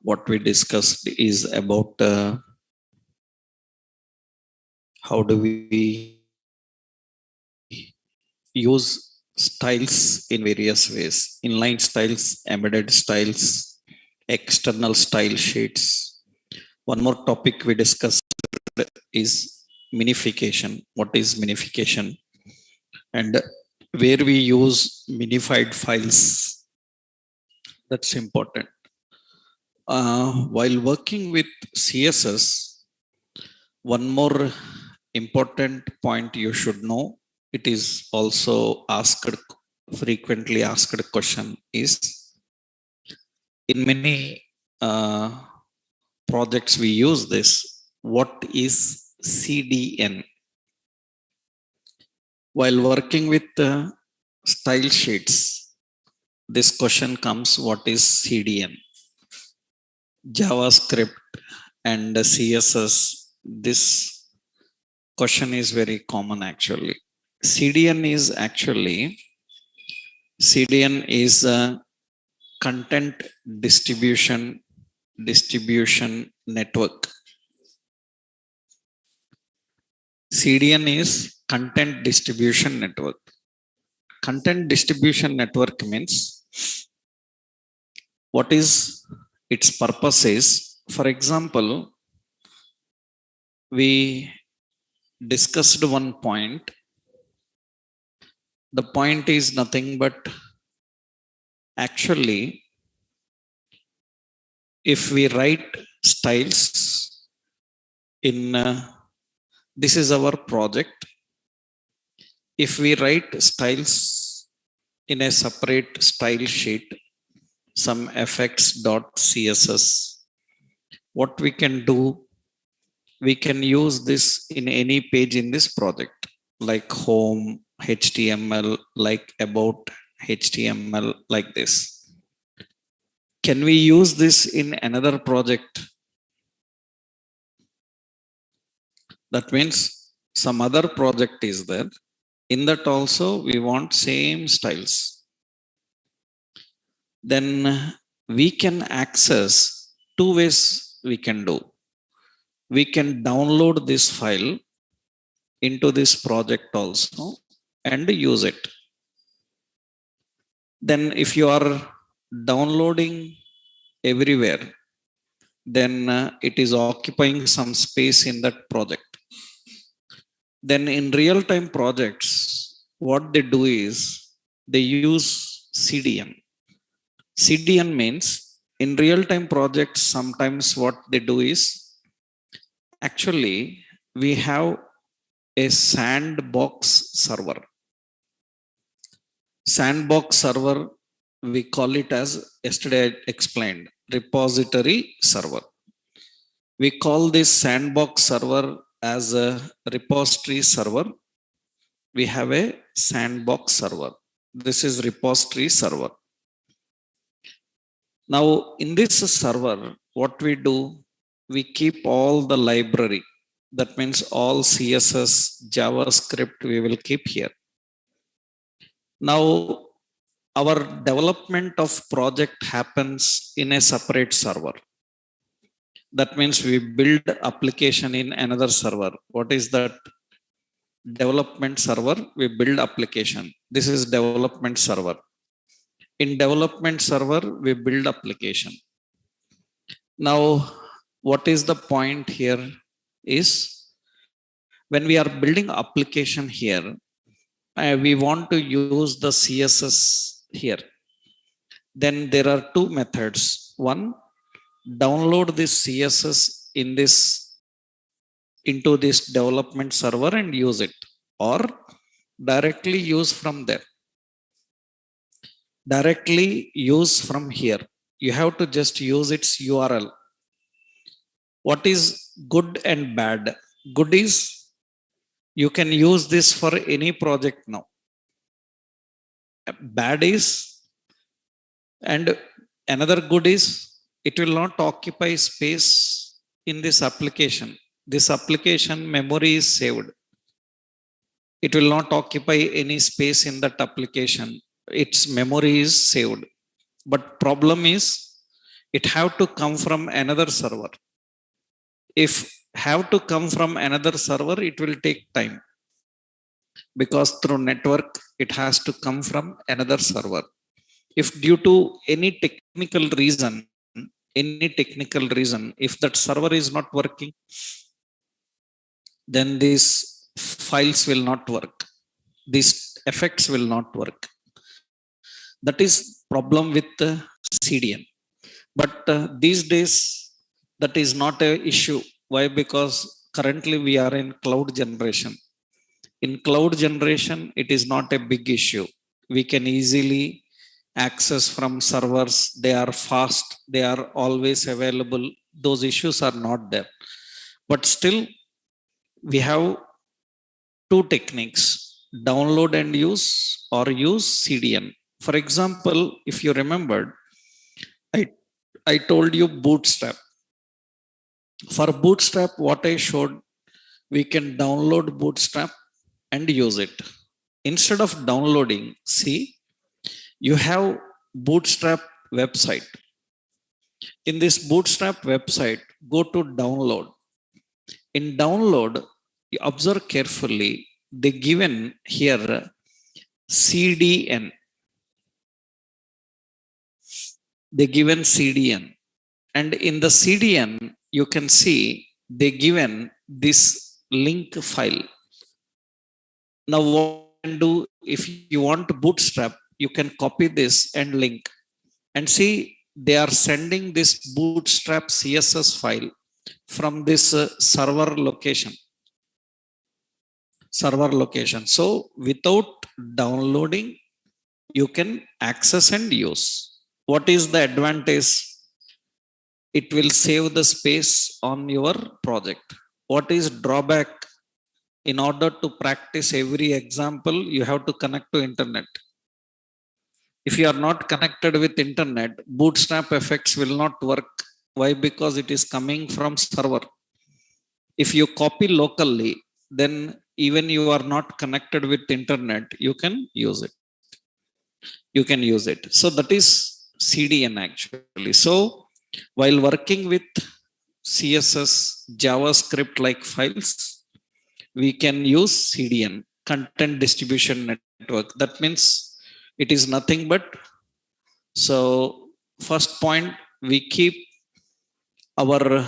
what we discussed is about how do we use styles in various ways: inline styles, embedded styles, external style sheets. One more topic we discussed is minification. What is minification? And where we use minified files. That's important. While working with CSS, one more important point you should know, it is also frequently asked question is, in many projects we use this, what is CDN? While working with style sheets, this question comes, what is CDN? JavaScript and CSS, this question is very common actually. CDN is a content distribution network. CDN is content distribution network. Content distribution network means what is its purpose is, for example, we discussed one point. The point is nothing but actually, if we write styles in this is our project. If we write styles in a separate style sheet, some effects.css, what we can do, we can use this in any page in this project, like home HTML, like about HTML, like this. Can we use this in another project? That means some other project is there. In that also we want same styles. Then we can access two ways we can do. We can download this file into this project also and use it. Then if you are downloading everywhere, then it is occupying some space in that project. Then in real-time projects, what they do is they use CDN. CDN means in real-time projects, sometimes what they do is, actually we have a sandbox server. Sandbox server, we call it as, yesterday I explained, repository server. We call this sandbox server as a repository server. We have a sandbox server. This is repository server. Now in this server, what we do, we keep all the library. That means all CSS, JavaScript, we will keep here. Now our development of project happens in a separate server. That means we build application in another server. What is that? Development server, we build application. This is development server. In development server, we build application. Now, what is the point here is, when we are building application here, we want to use the CSS here. Then there are two methods. One, download this CSS in this into this development server and use it, or directly use from there. Directly use from here. You have to just use its URL. What is good and bad? Good is you can use this for any project now. Bad is, and another good is, it will not occupy space in this application. This application memory is saved. It will not occupy any space in that application. Its memory is saved. But problem is it have to come from another server. If have to come from another server, it will take time, because through network it has to come from another server. If due to any technical reason, if that server is not working, then these files will not work, these effects will not work. That is problem with the CDN. But these days that is not a issue. Why? Because currently we are in cloud generation. In cloud generation it is not a big issue. We can easily access from servers, they are fast, they are always available, those issues are not there. But still we have two techniques: download and use, or use CDN. For example, if you remembered, i I told you bootstrap. For bootstrap, what I showed, we can download bootstrap and use it. Instead of downloading, see, you have bootstrap website. In this bootstrap website, go to download. In download, you observe carefully, they given here CDN. They given CDN. And in the CDN, you can see they given this link file. Now what you can do, if you want to bootstrap, you can copy this and link. And see, they are sending this bootstrap CSS file from this server location. So without downloading, you can access and use. What is the advantage? It will save the space on your project. What is drawback? In order to practice every example, you have to connect to internet. If you are not connected with internet, bootstrap effects will not work. Why? Because it is coming from server. If you copy locally, then even you are not connected with internet, you can use it. So that is CDN actually. So while working with CSS, JavaScript like files, we can use CDN, content distribution network. That means it is nothing but, so first point, we keep our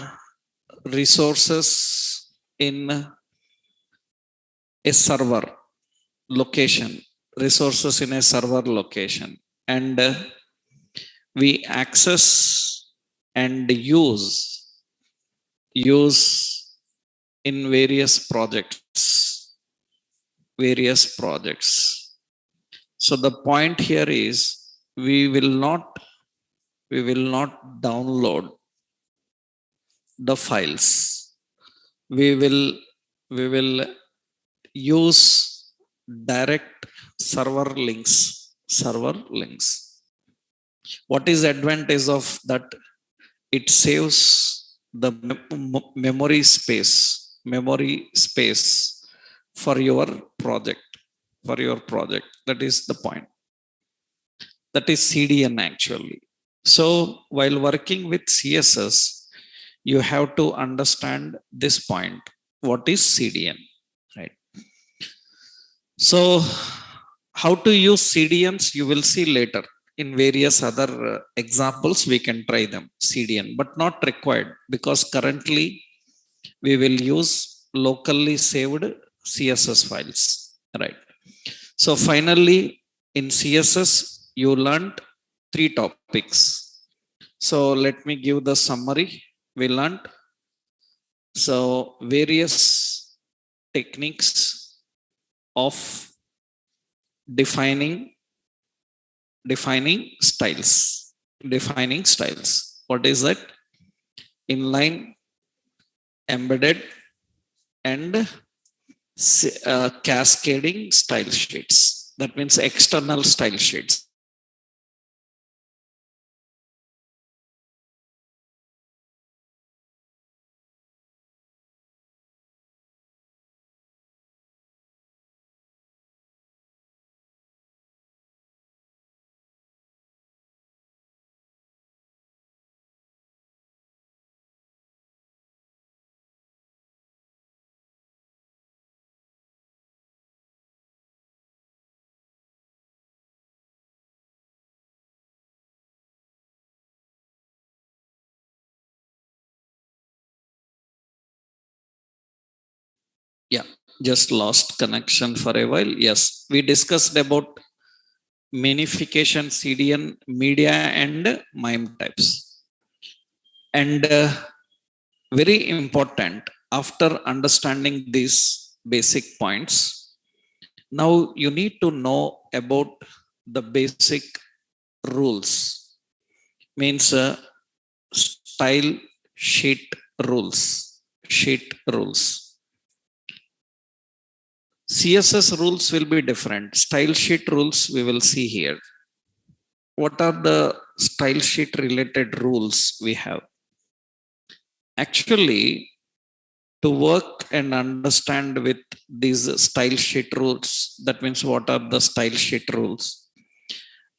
resources in a server location, and we access and use in various projects. So the point here is, we will not download the files. We will use direct server links. What is the advantage of that? It saves the memory space for your project. That is the point. That is CDN actually. So while working with CSS, you have to understand this point. What is CDN, right? So how to use CDNs, you will see later in various other examples. We can try them, CDN, but not required, because currently we will use locally saved CSS files, right? So finally, in CSS, you learned 3 topics. So let me give the summary. We learned various techniques of defining styles. What is that? Inline, embedded, and cascading style sheets. That means external style sheets. Just lost connection for a while. Yes, we discussed about minification, CDN, media, and MIME types. And very important, after understanding these basic points, now you need to know about the basic rules. Means style sheet rules. Sheet rules. CSS rules will be different. Style sheet rules we will see here. What are the style sheet related rules we have? Actually, to work and understand with these style sheet rules, that means what are the style sheet rules?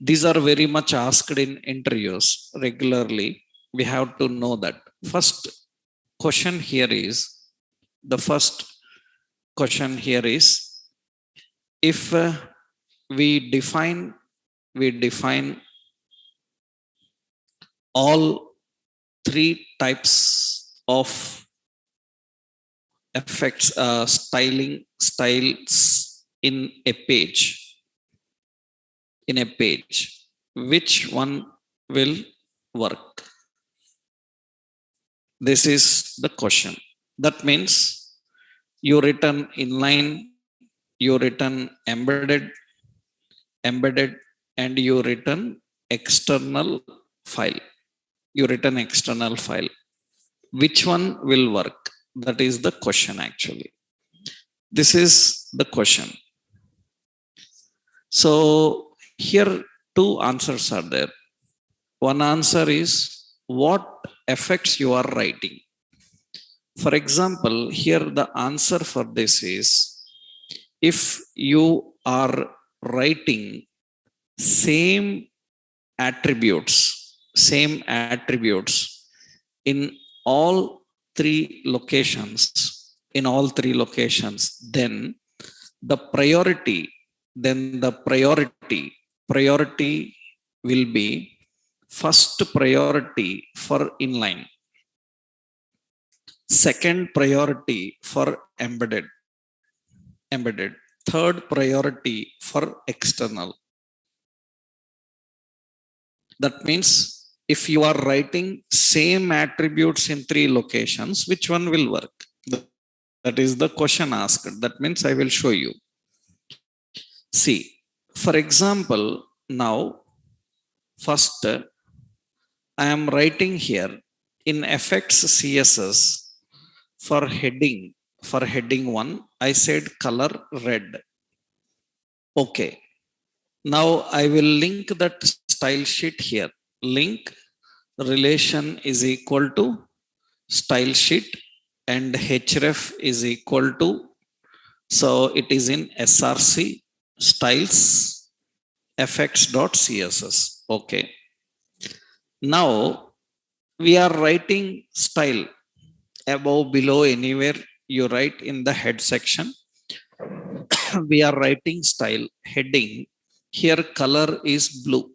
These are very much asked in interviews regularly. We have to know that. First question here is, the first question here is, if we define all three types of effects, styles in a page, which one will work? This is the question. That means you written inline, you written embedded, and you written external file. Which one will work? That is the question actually. This is the question. So here two answers are there. One answer is what effects you are writing. For example, here the answer for this is, if you are writing same attributes in all three locations, then the priority will be first priority for inline, second priority for embedded, third priority for external. That means if you are writing same attributes in three locations, which one will work? That is the question asked. That means I will show you. See, for example, now first I am writing here in effects CSS for heading 1, I said color red. Okay. Now I will link that style sheet here. Link relation is equal to style sheet and href is equal to, so it is in src styles effects.css. Okay. Now we are writing style above, below, anywhere you write in the head section. We are writing style heading. Here color is blue.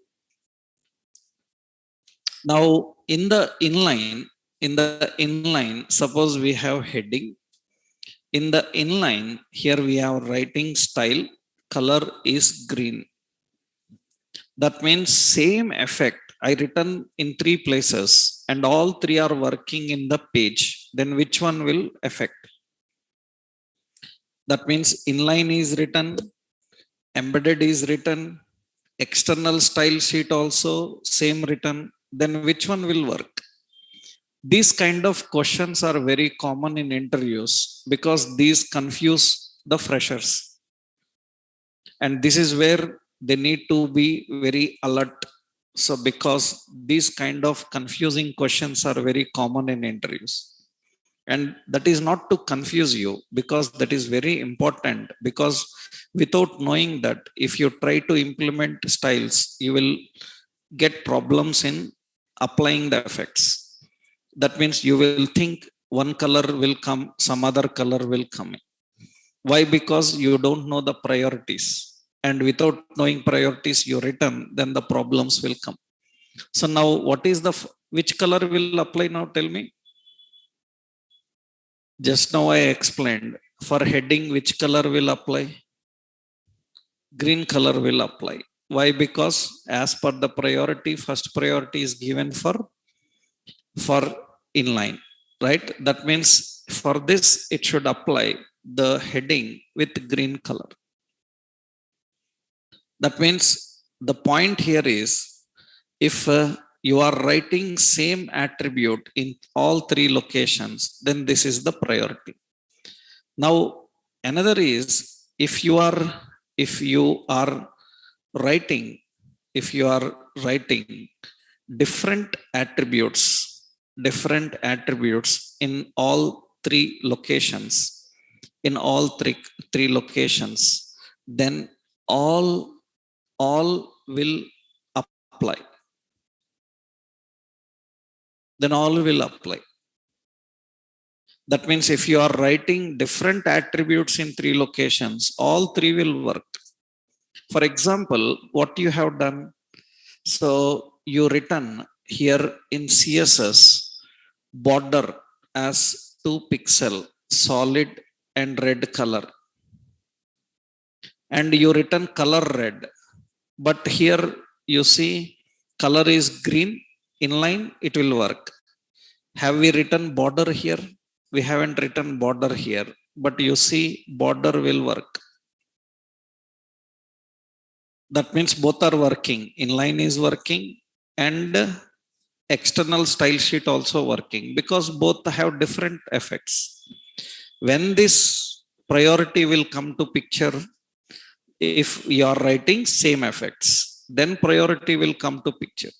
Now in the inline, suppose we have heading. In the inline, here we are writing style, color is green. That means same effect I written in three places and all three are working in the page. Then which one will affect? That means inline is written, embedded is written, external style sheet also same written. Then which one will work? These kind of questions are very common in interviews because these confuse the freshers. And this is where they need to be very alert. So because these kind of confusing questions are very common in interviews. And that is not to confuse you, because that is very important, because without knowing that, if you try to implement styles, you will get problems in applying the effects. That means you will think one color will come, some other color will come. Why? Because you don't know the priorities. And without knowing priorities you written, then the problems will come. So now what is the, which color will apply now? Tell me. Just now I explained For heading, which color will apply? Green color will apply. Why? Because as per the priority, first priority is given for inline, right? That means for this, it should apply the heading with green color. That means the point here is, if you are writing same attribute in all three locations, then this is the priority. Now, another is, if you are writing, if you are writing different attributes in all three locations, three locations, then all will apply. Then all will apply. That means if you are writing different attributes in three locations, all three will work. For example, what you have done, so you written here in CSS border as 2 pixel solid and red color, and you written color red, but here you see color is green. Inline, it will work. Have we written border here? We haven't written border here, but you see border will work. That means both are working. Inline is working and external style sheet also working, because both have different effects. When this priority will come to picture, if you are writing same effects, then priority will come to picture.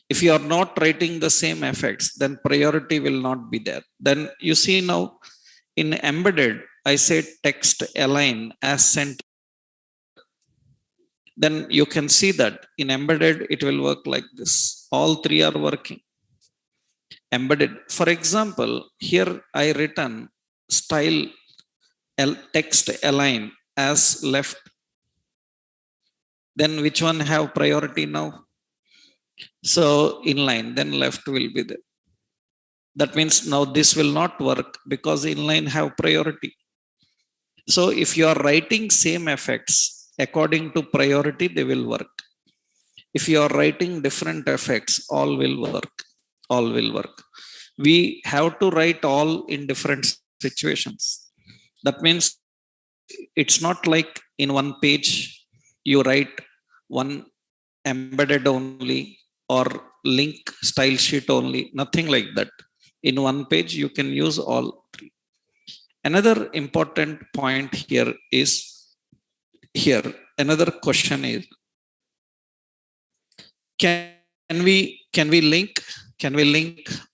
If you are not writing the same effects, then priority will not be there. Then you see now in embedded, I said text align as center. Then you can see that in embedded, it will work like this. All three are working. Embedded. For example, here I written style text align as left. Then which one have priority now? So inline, then left will be there. That means now this will not work because inline have priority. So if you are writing same effects according to priority, they will work. If you are writing different effects, all will work. All will work. We have to write all in different situations. That means it's not like in one page you write one embedded only or link style sheet only. Nothing like that. In one page, you can use all three. Another important point here is, another question is, can we link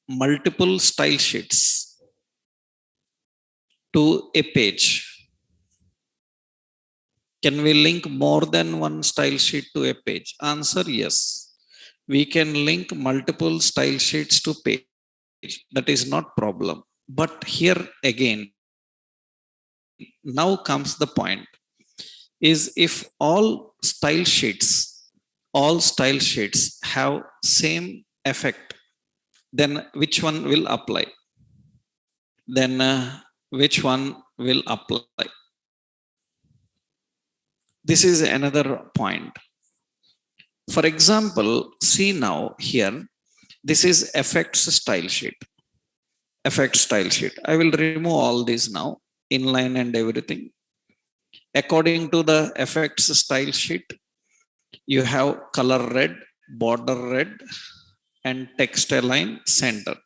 multiple style sheets to a page? Can we link more than one style sheet to a page? Answer, yes. We can link multiple style sheets to page. That is not problem. But here again, now comes the point, is if all style sheets have same effect, then which one will apply? Then which one will apply? This is another point. For example, see now here, this is effects style sheet. Effects style sheet. I will remove all these now, inline and everything. According to the effects style sheet, you have color red, border red, and text align center.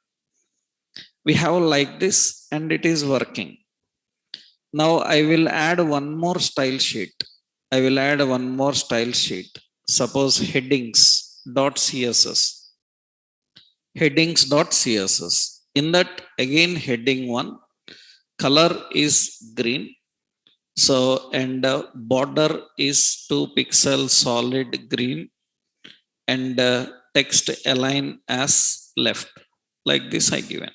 We have like this, and it is working. Now I will add one more style sheet. Suppose headings.css. Headings.css. In that, again, heading 1, color is green. So, and border is 2 pixel solid green, and text align as left. Like this I given.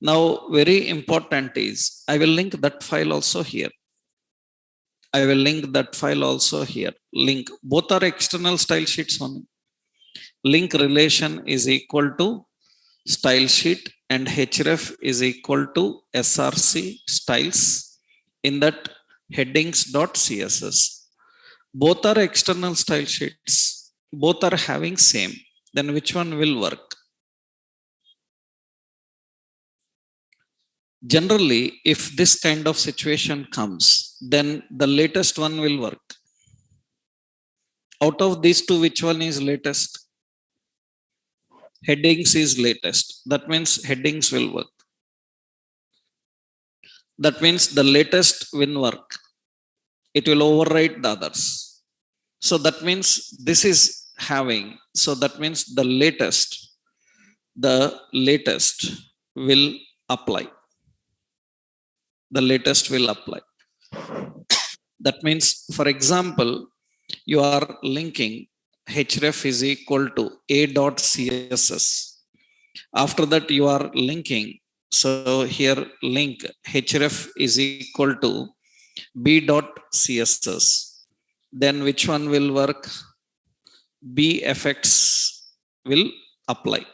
Now, very important is, I will link that file also here. Link, both are external style sheets only. Link relation is equal to style sheet, and href is equal to src styles in that headings.css. Both are external style sheets. Both are having same. Then which one will work? Generally, if this kind of situation comes, then the latest one will work. Out of these two, which one is latest? Headings is latest. That means headings will work. That means the latest will work. It will override the others. So that means this is having, so that means the latest will apply. The latest will apply. That means, for example, you are linking href is equal to a.css. After that, you are linking. So here link href is equal to b.css. Then which one will work? B effects will apply.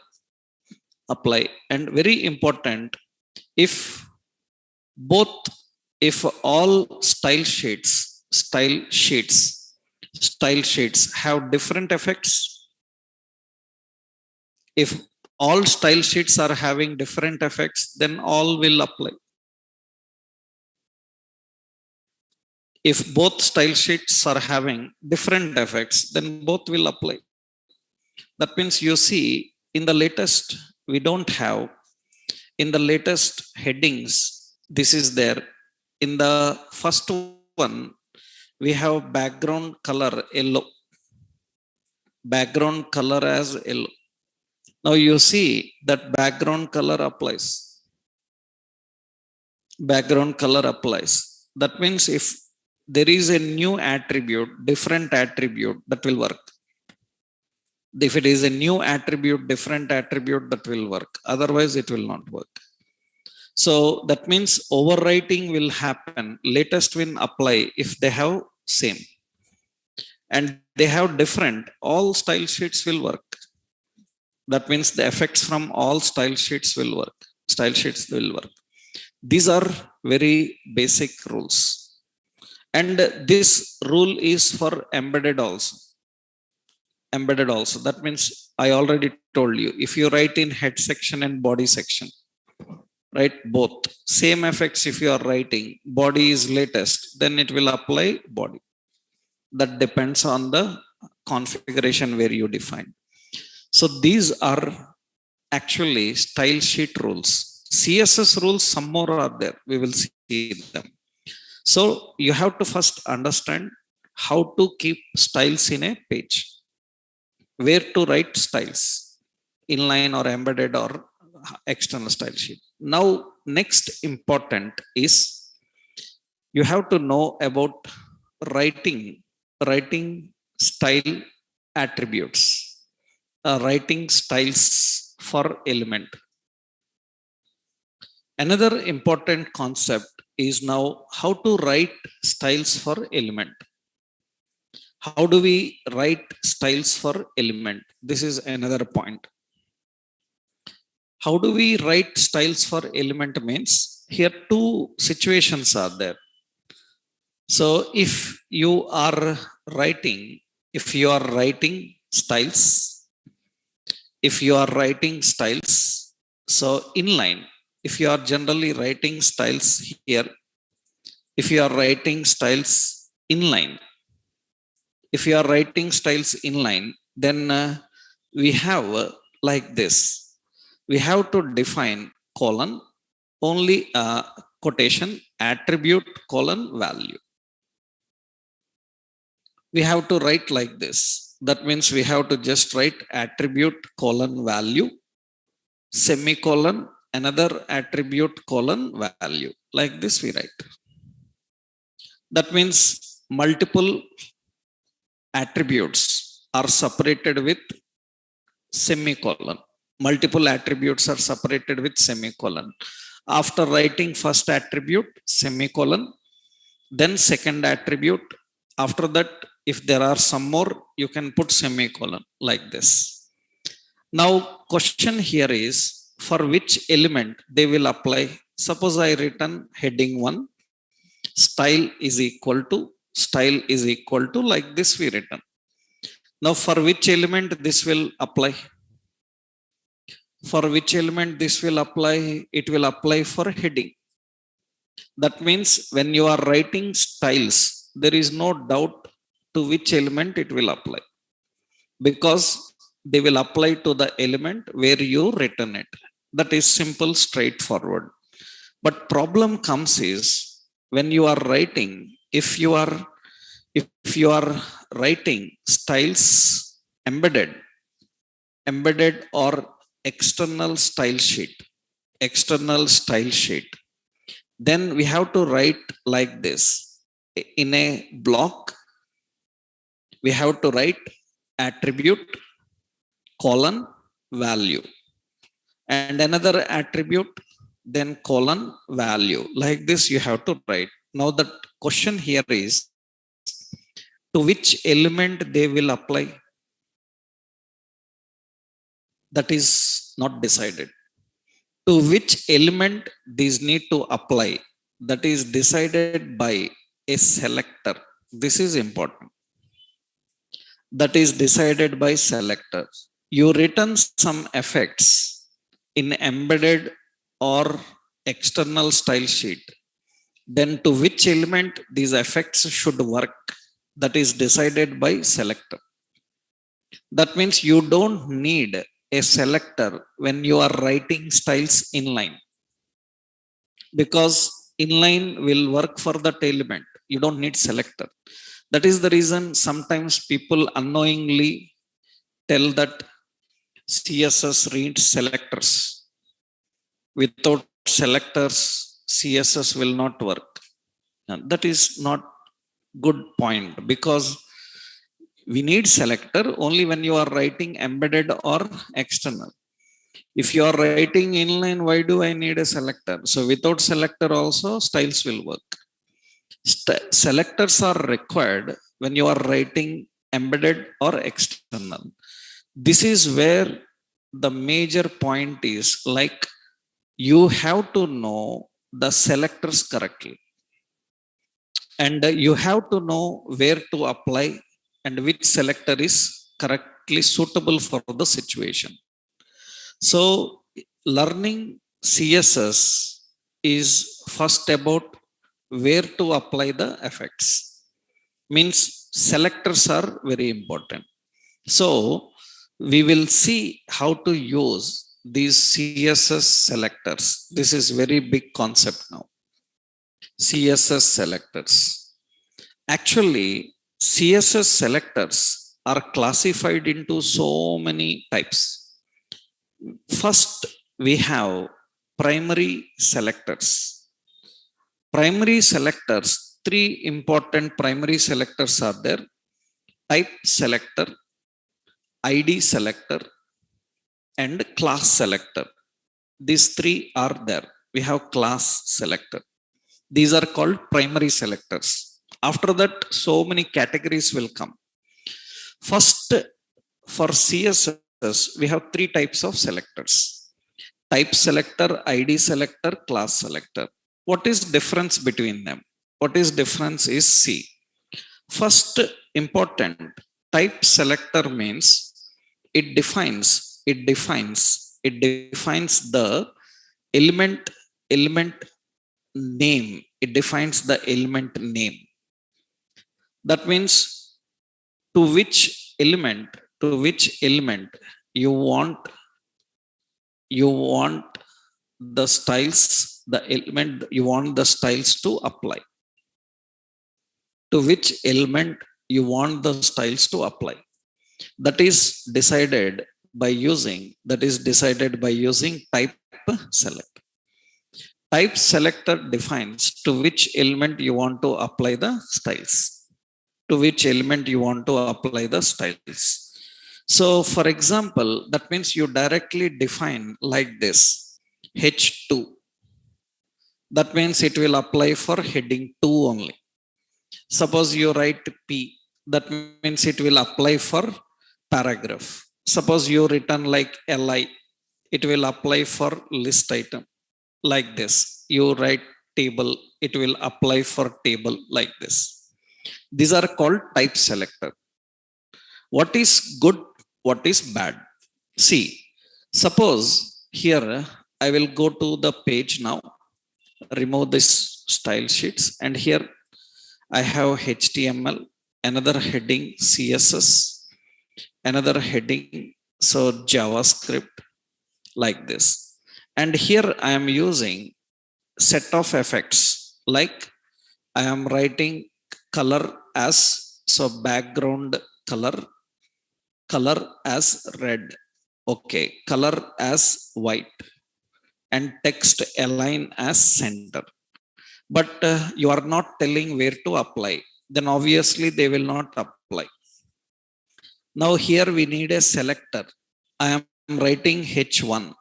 And very important, if all style sheets have different effects, if all style sheets are having different effects, then all will apply. If both style sheets are having different effects, then both will apply. That means you see in the latest, we don't have, in the latest headings, this is there. In the first one, we have background color yellow. Background color as yellow. Now you see that background color applies. Background color applies. That means if there is a new attribute, different attribute, that will work. If it is a new attribute, different attribute, that will work. Otherwise, it will not work. So that means overwriting will happen. Latest will apply if they have same. And they have different. All style sheets will work. That means the effects from all style sheets will work. Style sheets will work. These are very basic rules. And this rule is for embedded also. Embedded also. That means I already told you, if you write in head section and body section, right, both same effects. If you are writing body is latest, then it will apply body. That depends on the configuration where you define. So these are actually style sheet rules. CSS rules, some more are there. We will see them. So you have to first understand how to keep styles in a page, where to write styles, inline or embedded or external style sheet. Now, next important is you have to know about writing style attributes, writing styles for element. Another important concept is now how to write styles for element. How do we write styles for element? This is another point. How do we write styles for element means, here two situations are there. So if you are writing styles, so inline, if you are generally writing styles here, if you are writing styles inline, then we have like this. We have to define colon, only quotation, attribute colon value. We have to write like this. That means we have to just write attribute colon value, semicolon, another attribute colon value. Like this we write. That means multiple attributes are separated with semicolon. Multiple attributes are separated with semicolon. After writing first attribute, semicolon, then second attribute. After that, if there are some more, you can put semicolon like this. Now, question here is, for which element they will apply? Suppose I written heading 1, Style is equal to like this we written. Now for which element this will apply? For which element this will apply? It will apply for heading. That means when you are writing styles, there is no doubt to which element it will apply, because they will apply to the element where you written it. That is simple, straightforward. But problem comes is when you are writing, if you are writing styles embedded, or external style sheet, then we have to write like this. In a block, we have to write attribute colon value, and another attribute, then colon value. Like this you have to write. Now the question here is, to which element they will apply? That is not decided. To which element these need to apply? That is decided by a selector. This is important. That is decided by selector. You written some effects in embedded or external style sheet, then to which element these effects should work? That is decided by selector. That means you don't need a selector when you are writing styles inline, because inline will work for that element. You don't need selector. That is the reason sometimes people unknowingly tell that CSS reads selectors. Without selectors, CSS will not work. That is not good point, because we need selector only when you are writing embedded or external. If you are writing inline, why do I need a selector? So without selector also styles will work. Selectors are required when you are writing embedded or external. This is where the major point is, like, you have to know the selectors correctly, and you have to know where to apply and which selector is correctly suitable for the situation. So learning CSS is first about where to apply the effects. Means selectors are very important. So we will see how to use these CSS selectors. This is very big concept now. CSS selectors. Actually, CSS selectors are classified into so many types. First, we have primary selectors. Primary selectors, three important primary selectors are there: type selector, ID selector, and class selector. These three are there. We have class selector. These are called primary selectors. After that, so many categories will come. First, for CSS, we have three types of selectors: type selector, ID selector, class selector. What is difference between them? What is difference is, see. First important, type selector means it defines the element name. It defines the element name. That means to which element you want the styles, the element you want the styles to apply. To which element you want the styles to apply. That is decided by using type select. Type selector defines to which element you want to apply the styles. So for example, that means you directly define like this: H2. That means it will apply for heading 2 only. Suppose you write P, that means it will apply for paragraph. Suppose you written like LI, it will apply for list item. Like this, you write table, it will apply for table like this. These are called type selector. What is good, what is bad? See, suppose here I will go to the page now, remove this style sheets, and here I have HTML, another heading CSS, another heading so JavaScript like this. And here I am using set of effects, like I am writing color as so background color, color as red, okay, color as white, and text align as center. But you are not telling where to apply, then obviously they will not apply. Now here we need a selector. I am writing H1.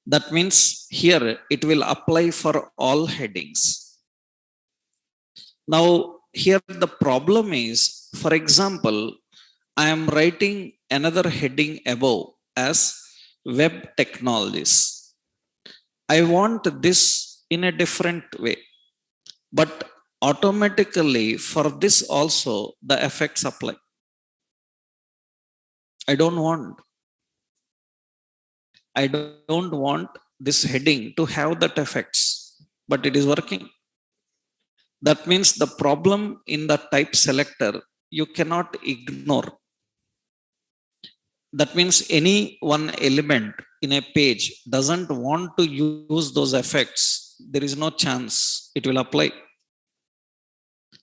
That means here it will apply for all headings. Now here the problem is, for example, I am writing another heading above as web technologies. I want this in a different way, but automatically for this also the effects apply. I don't want this heading to have that effects, but it is working. That means the problem in the type selector you cannot ignore. That means any one element in a page doesn't want to use those effects, there is no chance it will apply.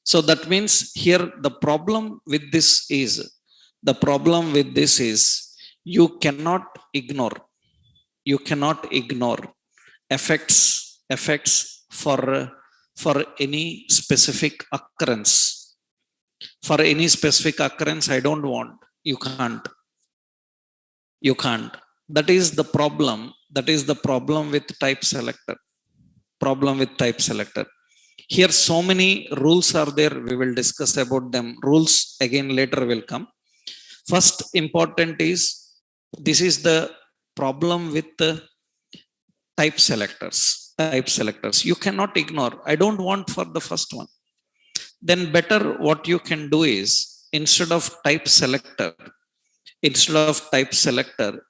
So that means here the problem with this is, you cannot ignore, effects for any specific occurrence. For any specific occurrence I don't want, you can't. That is the problem with type selector. Here so many rules are there, we will discuss about them. Rules again later will come. First important is, this is the problem with the type selectors. You cannot ignore. I don't want for the first one. Then better what you can do is, instead of type selector,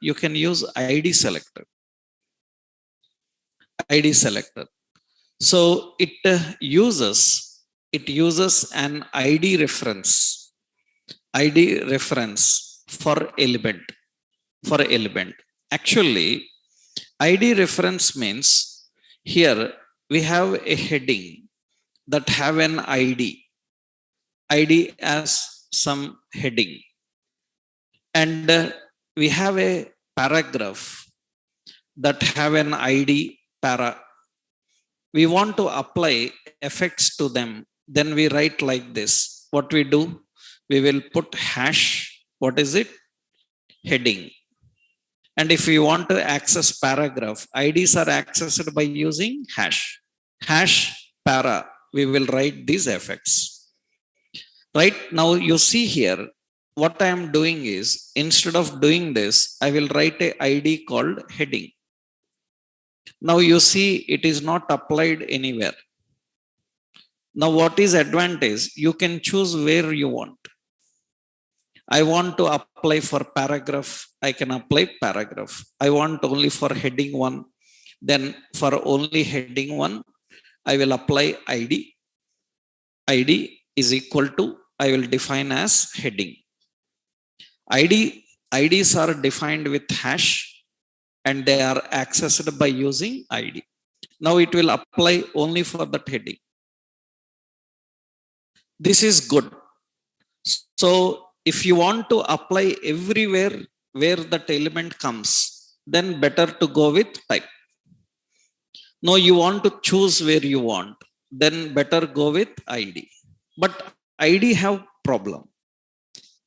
you can use ID selector. So it uses an ID reference for element. Actually, ID reference means here we have a heading that have an ID as some heading, and we have a paragraph that have an ID para. We want to apply effects to them, then we write like this. What we do, we will put hash, what is it, heading. And if we want to access paragraph, IDs are accessed by using hash para. We will write these effects. Right now you see here, what I am doing is, instead of doing this, I will write a ID called heading. Now you see it is not applied anywhere. Now what is advantage? You can choose where you want. I want to apply for paragraph, I can apply paragraph. I want only for heading 1, then for only heading 1, I will apply ID. ID is equal to, I will define as heading. IDs are defined with hash and they are accessed by using ID. Now it will apply only for that heading. This is good. So if you want to apply everywhere where that element comes, then better to go with type. No, you want to choose where you want, then better go with ID. But ID have problem.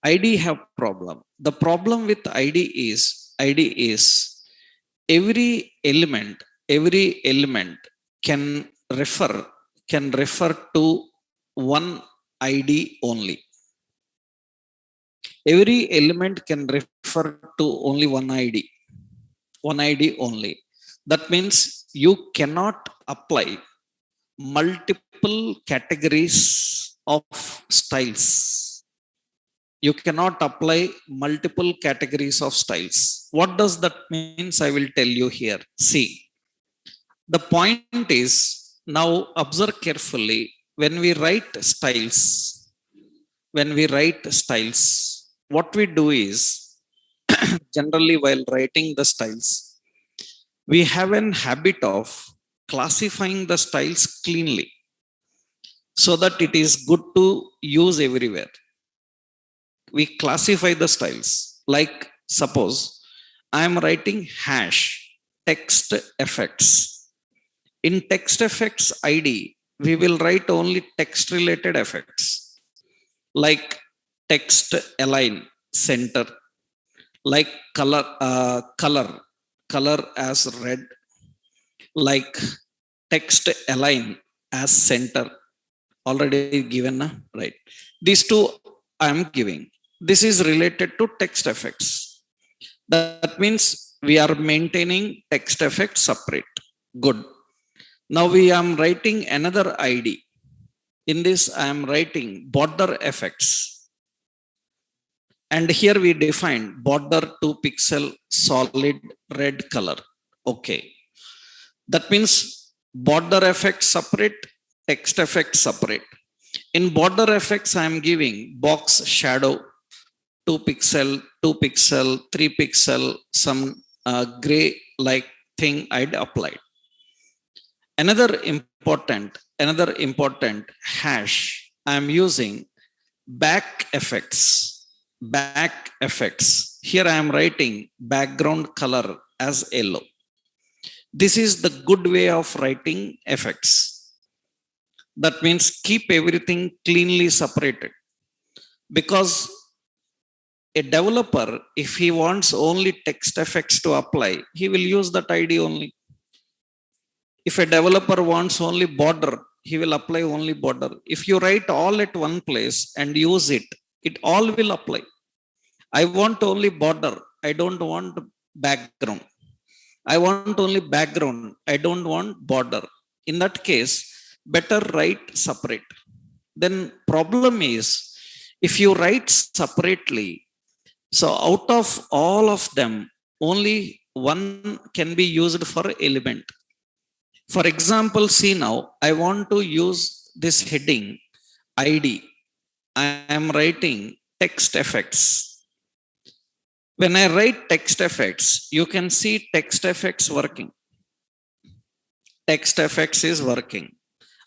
The problem with ID is every element can refer to one ID only. Every element can refer to only one ID only. That means you cannot apply multiple categories of styles. You cannot apply multiple categories of styles. What does that means? I will tell you here. See, the point is, now observe carefully. When we write styles, what we do is, generally while writing the styles, we have an habit of classifying the styles cleanly so that it is good to use everywhere. We classify the styles. Like, suppose I am writing hash text effects. In text effects ID, we will write only text related effects like text align center, like color as red, like text align as center. Already given, right? These two I am giving. This is related to text effects. That means we are maintaining text effects separate. Good. Now we am writing another ID. In this I am writing border effects. And here we define border 2 pixel solid red color. Okay. That means border effects separate, text effects separate. In border effects, I am giving box shadow 2 pixel, 2 pixel, 3 pixel, some gray like thing I'd applied. Another important hash, I am using back effects. Back effects. Here I am writing background color as yellow. This is the good way of writing effects. That means keep everything cleanly separated. Because a developer, if he wants only text effects to apply, he will use that ID only. If a developer wants only border, he will apply only border. If you write all at one place and use it, it all will apply. I want only border. I don't want background. I want only background. I don't want border. In that case, better write separate. Then problem is, if you write separately, so out of all of them, only one can be used for element. For example, see now, I want to use this heading ID. I am writing text effects. When I write text effects, you can see text effects working. Text effects is working.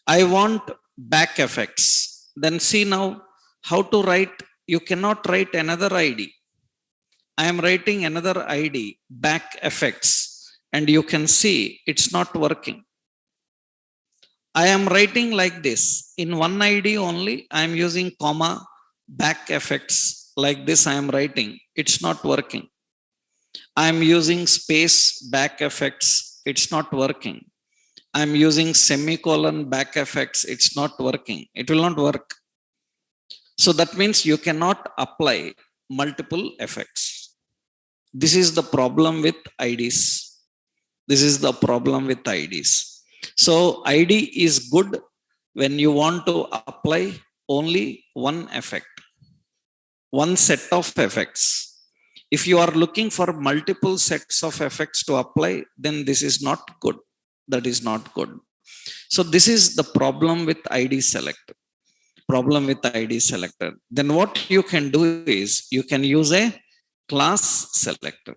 I want back effects. Then see now how to write. You cannot write another ID. I am writing another ID, back effects, and you can see it's not working. I am writing like this. In one ID only, I am using comma, back effects. Like this I am writing. It's not working. I am using space, back effects. It's not working. I am using semicolon, back effects. It's not working. It will not work. So that means you cannot apply multiple effects. This is the problem with IDs. This is the problem with IDs. So ID is good when you want to apply only one effect, one set of effects. If you are looking for multiple sets of effects to apply, then this is not good. That is not good. So this is the problem with ID selector. Problem with ID selector. Then what you can do is you can use a class selector.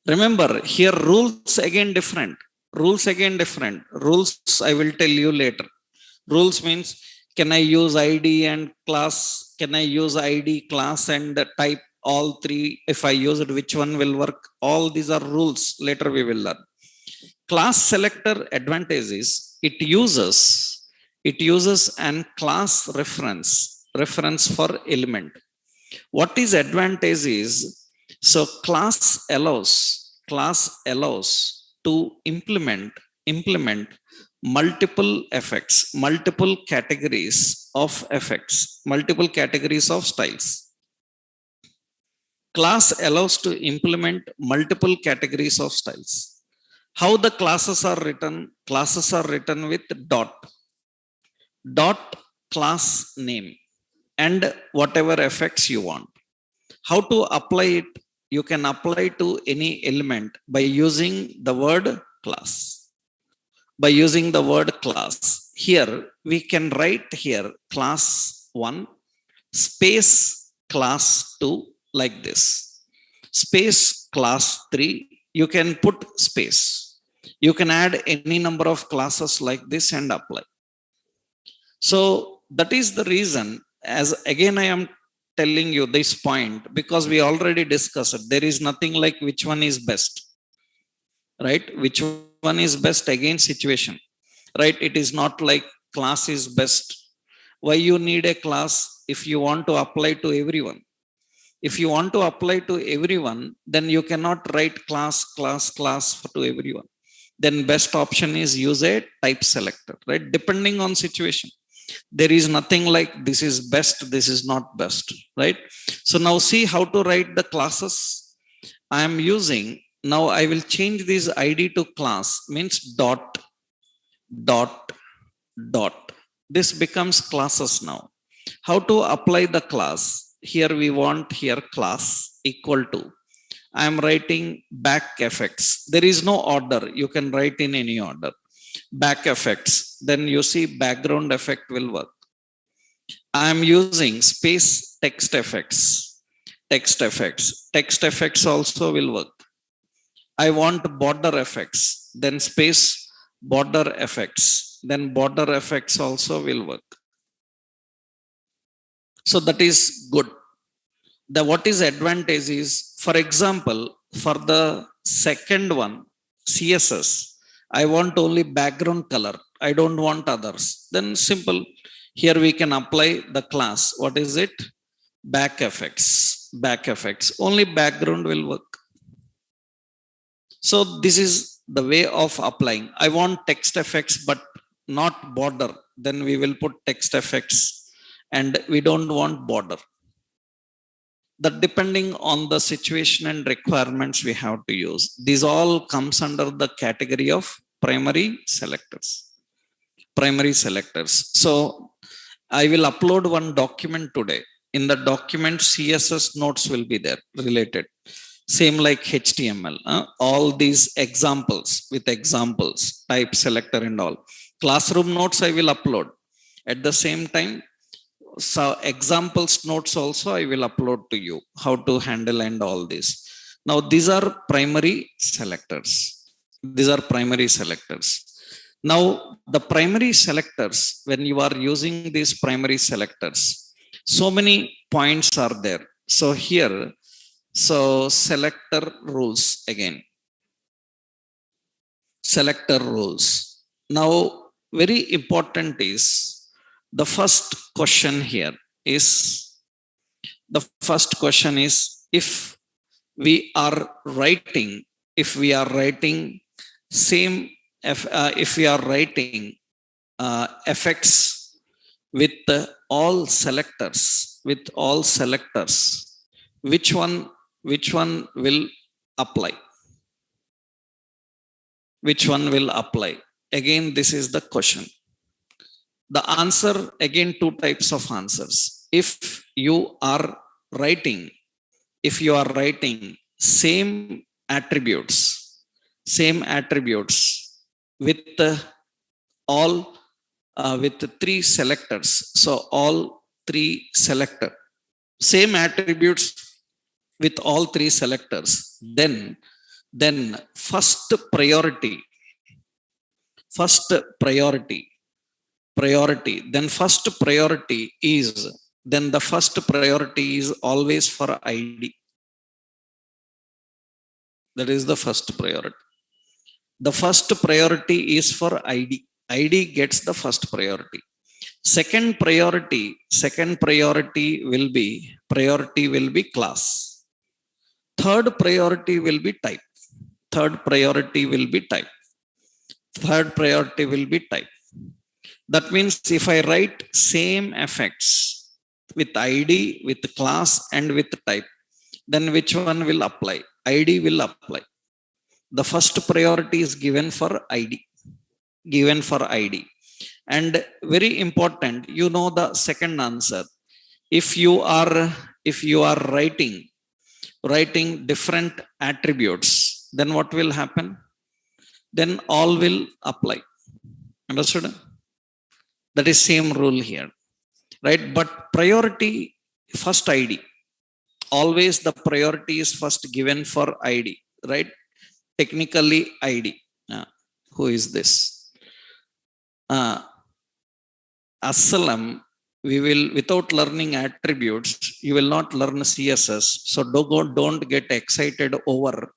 Remember here rules again different. Rules again different. Rules I will tell you later. Rules means, can I use ID and class? Can I use ID, class and type, all three? If I use it, which one will work? All these are rules. Later we will learn. Class selector advantage is it uses an class reference for element. What is advantage is, so class allows to implement multiple effects, multiple categories of effects, multiple categories of styles. Class allows to implement multiple categories of styles. How the classes are written? Classes are written with dot class name and whatever effects you want. How to apply it? You can apply to any element by using the word class. By using the word class. Here we can write here class 1 space class 2 like this. Space class 3, you can put space. You can add any number of classes like this and apply. So that is the reason, as again I am telling you this point, because we already discussed it. There is nothing like which one is best, right? Which one is best against situation, right? It is not like class is best. Why you need a class if you want to apply to everyone? If you want to apply to everyone, then you cannot write class to everyone. Then best option is use a type selector, right? Depending on situation. There is nothing like this is best, this is not best, right? So now see how to write the classes. I am using, now I will change this id to class, means dot this becomes classes. Now how to apply the class? Here we want here class equal to, I am writing back effects. There is no order, you can write in any order. Back effects, then you see background effect will work. I am using space text effects. Text effects also will work. I want border effects, then space border effects, then border effects also will work. So that is good. The what is advantage is, for example, for the second one, CSS, I want only background color, I don't want others. Then simple, here we can apply the class. What is it? Back effects. Only background will work. So this is the way of applying. I want text effects but not border, then we will put text effects, and we don't want border. That depending on the situation and requirements we have to use. This all comes under the category of primary selectors. So I will upload one document today. In the document, CSS notes will be there related. Same like HTML. All these examples with examples, type selector and all. Classroom notes I will upload. At the same time, so examples notes also I will upload to you, how to handle and all this. Now these are primary selectors. Now the primary selectors, when you are using these primary selectors, so many points are there. So here, so selector rules again. Selector rules. Now very important is, the first question here is, if we are writing same, if we are writing effects with all selectors, which one will apply? Again, this is the question. The answer, again, two types of answers. If you are writing same attributes with all with three selectors. So all three selector, same attributes with all three selectors, then first priority, then first priority is, then the first priority is always for ID. That is the first priority. The first priority is for ID. ID gets the first priority. Second priority will be class. Third priority will be type. That means if I write same effects with ID, with class and with type, then which one will apply? ID will apply. The first priority is given for ID, given for ID. And very important, you know the second answer. If you are, if you are writing different attributes, then what will happen? Then all will apply. Understood? That is same rule here, right? But priority first ID. Always the priority is first given for ID, right? Technically ID. Who is this? Assalam, we will, without learning attributes, you will not learn CSS. So don't get excited over.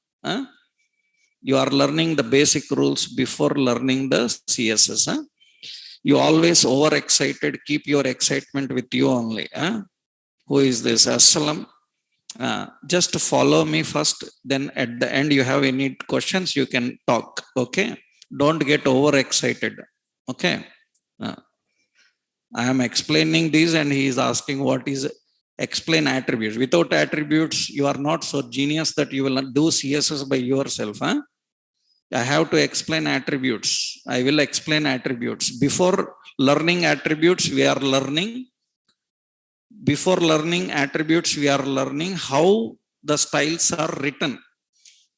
You are learning the basic rules before learning the CSS. You always overexcited. Keep your excitement with you only. Who is this? Assalam. Just follow me first. Then at the end, you have any questions, you can talk. Okay. Don't get overexcited. Okay. I am explaining this and he is asking what is explain attributes. Without attributes, you are not so genius that you will not do CSS by yourself. I have to explain attributes. I will explain attributes. Before learning attributes, we are learning. Before learning attributes, we are learning how the styles are written.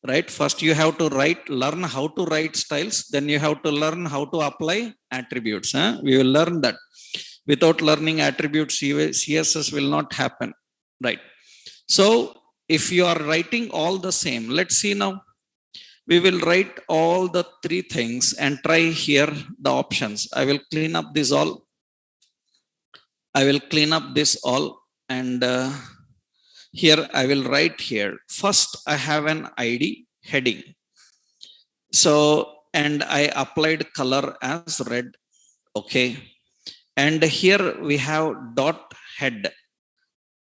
Right? First, you have to learn how to write styles. Then you have to learn how to apply attributes. We will learn that. Without learning attributes, CSS will not happen. Right? So, if you are writing all the same, let's see now. We will write all the three things and try here the options. I will clean up this all. I will clean up this all and here I will write here. First, I have an ID heading. So, and I applied color as red. Okay. And here we have dot head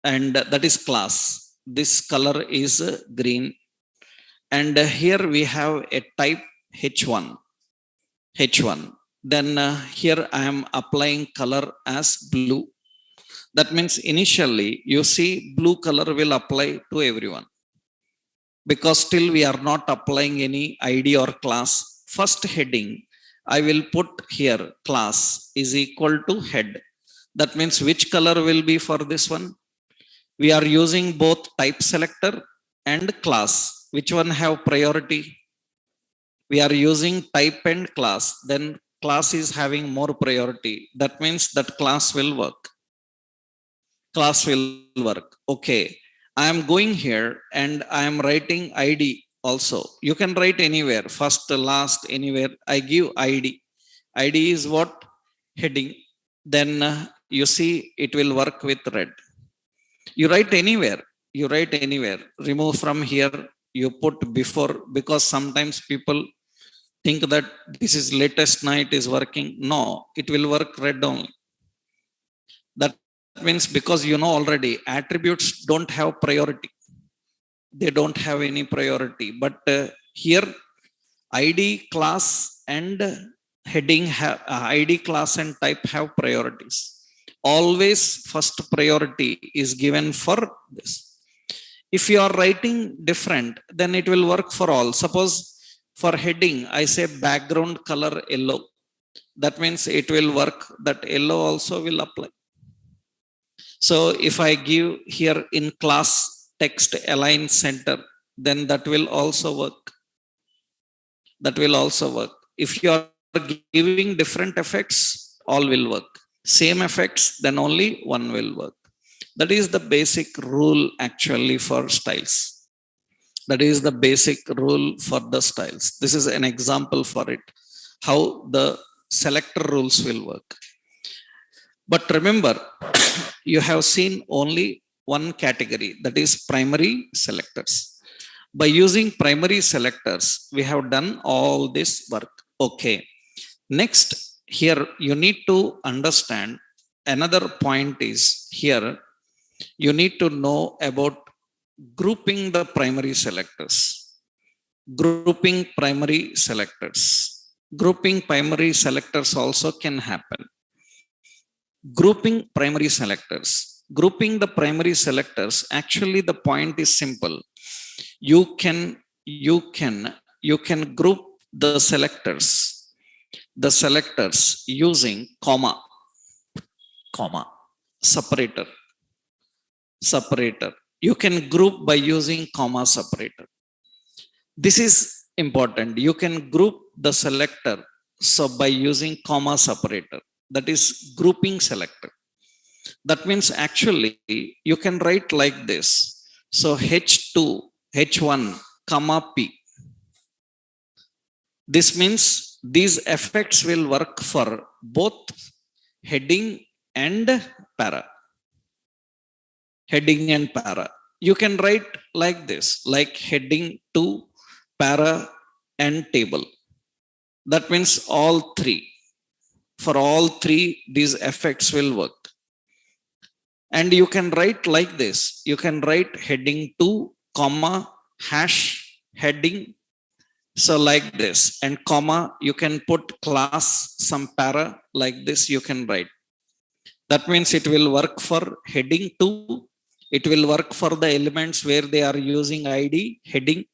and that is class. This color is green. And here we have a type H1. H1. Then here I am applying color as blue. That means initially you see blue color will apply to everyone. Because still we are not applying any ID or class. First heading, I will put here class is equal to head. That means which color will be for this one? We are using both type selector and class. Which one have priority? We are using type and class. Then class is having more priority. That means that class will work. Class will work. Okay. I am going here and I am writing ID also. You can write anywhere. First, last, anywhere. I give ID. ID is what? Heading. Then you see it will work with red. You write anywhere. You write anywhere. Remove from here. You put before, because sometimes people think that this is latest night is working. No, it will work red only. That means because you know already attributes don't have priority. They don't have any priority. But here ID class and heading have ID class and type have priorities. Always first priority is given for this. If you are writing different, then it will work for all. Suppose for heading, I say background color yellow. That means it will work. That yellow also will apply. So if I give here in class text align center, then that will also work. That will also work. If you are giving different effects, all will work. Same effects, then only one will work. That is the basic rule actually for styles. That is the basic rule for the styles. This is an example for it, how the selector rules will work. But remember, you have seen only one category, that is primary selectors. By using primary selectors, we have done all this work. Okay. Next, here you need to understand another point is here. You need to know about grouping the primary selectors. Grouping primary selectors. Grouping primary selectors also can happen. Grouping primary selectors. Grouping the primary selectors, actually the point is simple. You can you can group the selectors using comma, separator. You can group by using comma separator. This is important. You can group the selector so by using comma separator. That is grouping selector. That means actually you can write like this. So H2, H1, comma P. This means these effects will work for both heading and para. Heading and para. You can write like this, like heading to para and table. That means all three. For all three, these effects will work. And you can write like this. You can write heading to, comma, hash, heading. So like this. And comma, you can put class, some para, like this you can write. That means it will work for heading to. It will work for the elements where they are using ID, heading.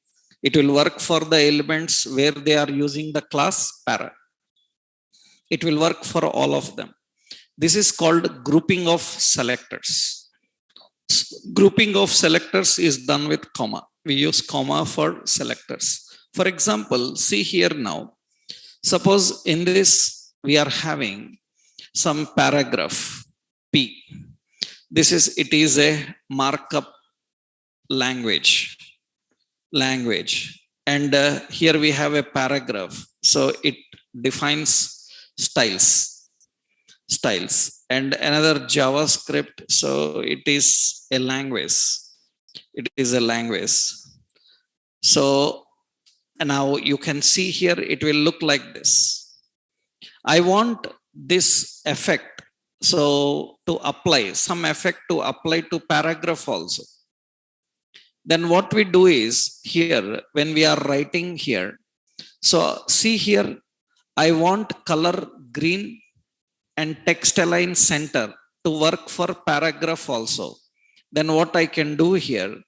It will work for the elements where they are using the class, para. It will work for all of them. This is called grouping of selectors. Grouping of selectors is done with comma. We use comma for selectors. For example, see here now. Suppose in this we are having some paragraph P. It is a markup language. And here we have a paragraph. So it defines styles. And another JavaScript. So it is a language. So now you can see here, it will look like this. I want this effect. So to apply some effect to apply to paragraph also. Then what we do is here, when we are writing here, so see here, I want color green and text align center to work for paragraph also. Then what I can do here,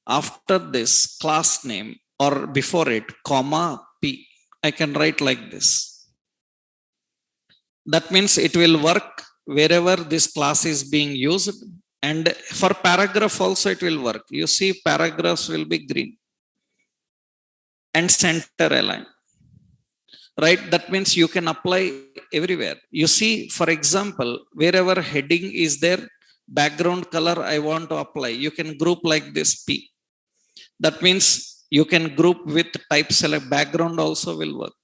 after this class name or before it, comma P, I can write like this. That means it will work wherever this class is being used, and for paragraph also it will work. You see paragraphs will be green and center align, right? That means you can apply everywhere. You see, for example, wherever heading is there, background color I want to apply, you can group like this P. That means you can group with type select, background also will work.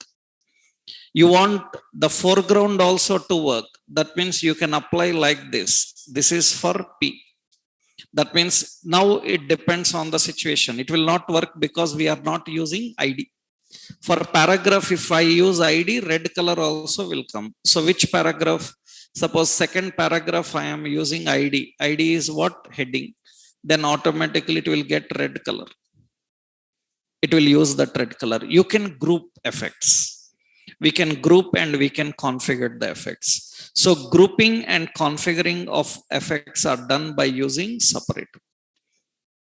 You want the foreground also to work. That means you can apply like this. This is for P. That means now it depends on the situation. It will not work because we are not using ID. For paragraph, if I use ID, red color also will come. So which paragraph? Suppose second paragraph I am using ID. ID is what? Heading. Then automatically it will get red color. It will use that red color. You can group effects. We can group and we can configure the effects. So grouping and configuring of effects are done by using separator.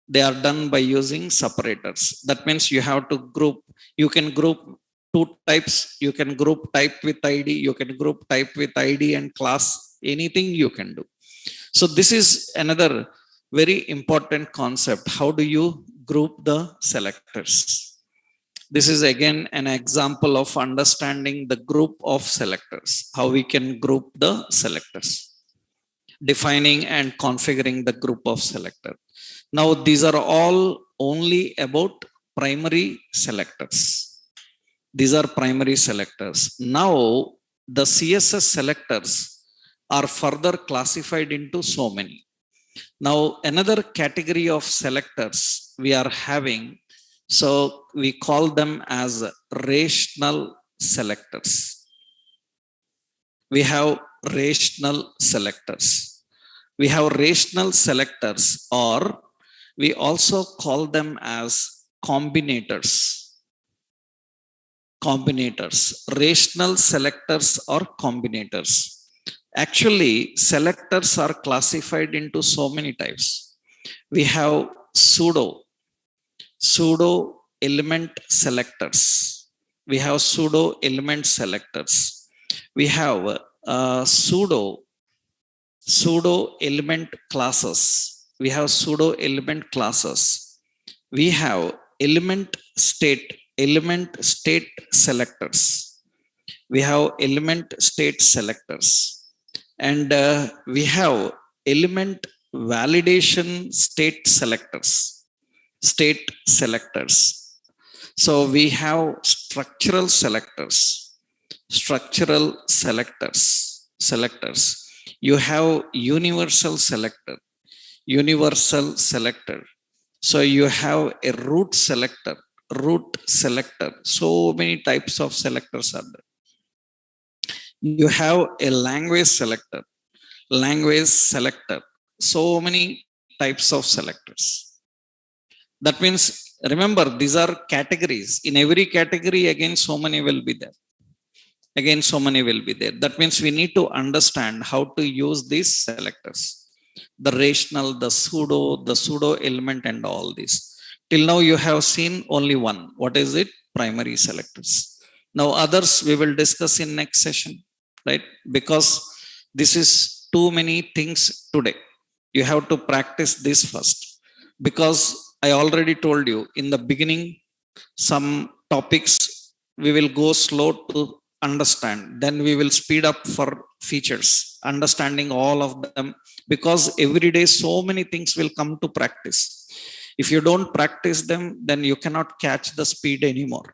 They are done by using separators. That means you have to group. You can group two types. You can group type with ID. You can group type with ID and class. Anything you can do. So this is another very important concept. How do you group the selectors? This is again an example of understanding the group of selectors, how we can group the selectors, defining and configuring the group of selector. Now, these are all only about primary selectors. These are primary selectors. Now, the CSS selectors are further classified into so many. Now, another category of selectors we are having, so we call them as rational selectors. We have rational selectors. We have rational selectors, or we also call them as combinators. Rational selectors or combinators. Actually, selectors are classified into so many types. We have pseudo element selectors. We have pseudo element selectors. We have pseudo element classes. We have pseudo element classes. We have element state selectors. We have element state selectors, and we have element validation state selectors. So we have structural selectors. You have universal selector. So you have a root selector. So many types of selectors are there. You have a language selector. So many types of selectors. That means, remember, these are categories. In every category, again, so many will be there. That means we need to understand how to use these selectors. The rational, the pseudo element, and all this. Till now, you have seen only one. What is it? Primary selectors. Now, others we will discuss in next session, right? Because this is too many things today. You have to practice this first. Because I already told you in the beginning, some topics we will go slow to understand. Then we will speed up for features, understanding all of them. Because every day so many things will come to practice. If you don't practice them, then you cannot catch the speed anymore.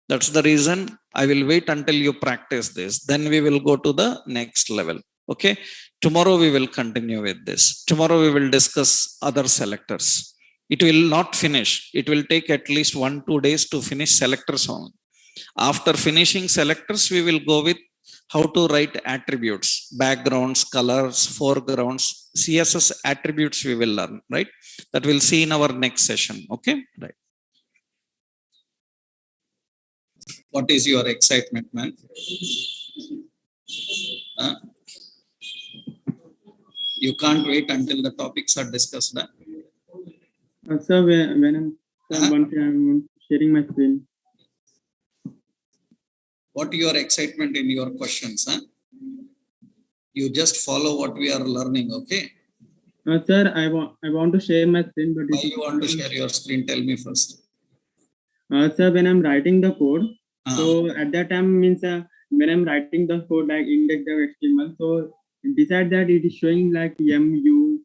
That's the reason I will wait until you practice this. Then we will go to the next level. Okay. Tomorrow we will continue with this. Tomorrow we will discuss other selectors. It will not finish. It will take at least 1-2 days to finish selectors only. After finishing selectors, we will go with how to write attributes, backgrounds, colors, foregrounds, CSS attributes we will learn, right? That we'll see in our next session. Okay, right. What is your excitement, man? You can't wait until the topics are discussed. Sir, when I'm sharing my screen. What your excitement in your questions? You just follow what we are learning, okay? Sir, I want to share my screen, but why you want to share your screen? Tell me first. Sir, when I'm writing the code, so at that time means when I'm writing the code like index.html, so beside that it is showing like mu.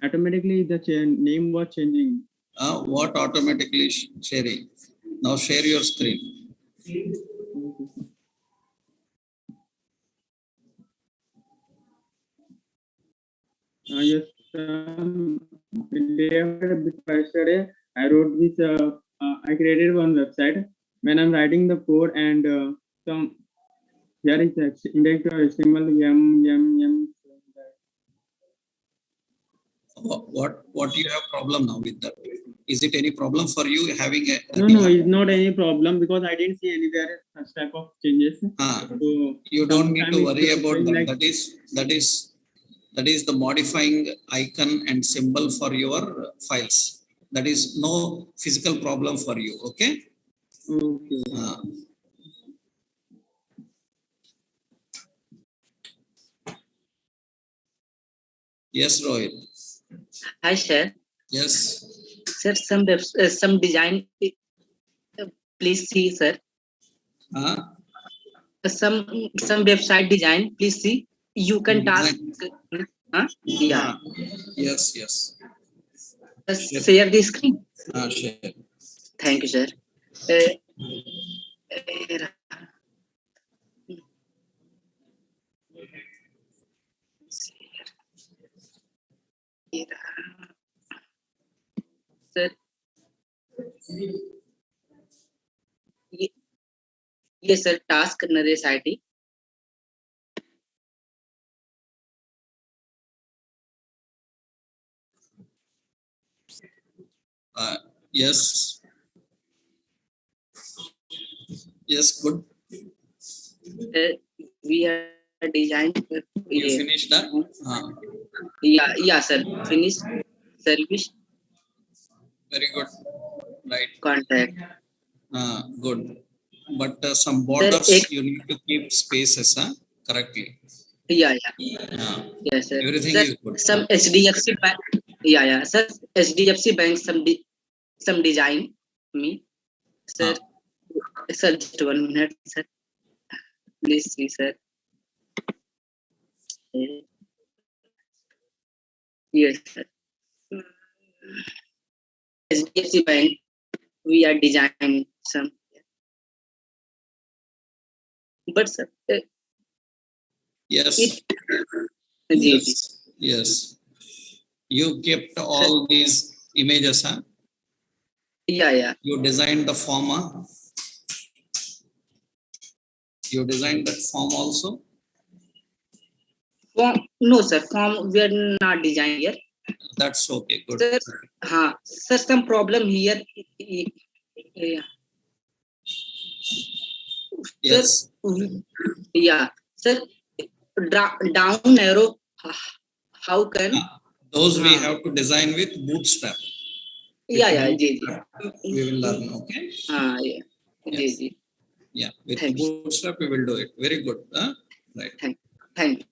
Automatically the name was changing. What automatically sharing? Now share your screen. Yes, yesterday I wrote this. I created one website. When I'm writing the code and some here is index.html What you have problem now with that? Is it any problem for you having a? No, it's not any problem because I didn't see anywhere such type of changes. So you don't need to worry about that. Like that is the modifying icon and symbol for your files. That is no physical problem for you. Okay. Okay. Yes, Rohit. Hi, sir. Yes. Sir, some design. Please see, sir. Some website design. Please see. You can task. Yeah. Yes. Share the screen. Share. Thank you, sir. Sir. Yes, sir. Task Naresh IT. Yes. Yes, good. We are designed. You finished that? Yeah, sir. Finished service. Very good. Right. Contact. Good. But some borders Sir, you need to keep spaces correctly. yeah, yes, sir. Everything Sir, is good. some HDFC bank, yeah, sir. HDFC bank some design me, sir. Sir, just 1 minute, sir. Please see, sir. Yes, sir. HDFC bank, we are designing some, but sir, Yes. it, Yes. Yes. You kept all these images, yeah. You designed the form, You designed that form also. Form, no, sir. Form we are not designing here. That's okay. Good. Sir, sir, some problem here. Yeah. Yes. Sir, yeah, sir. Down arrow. How can? Those we have to design with Bootstrap. Yeah, We will learn. Okay. Yeah. Yes. Yeah, with Bootstrap we will do it. Very good. Right. Thank you.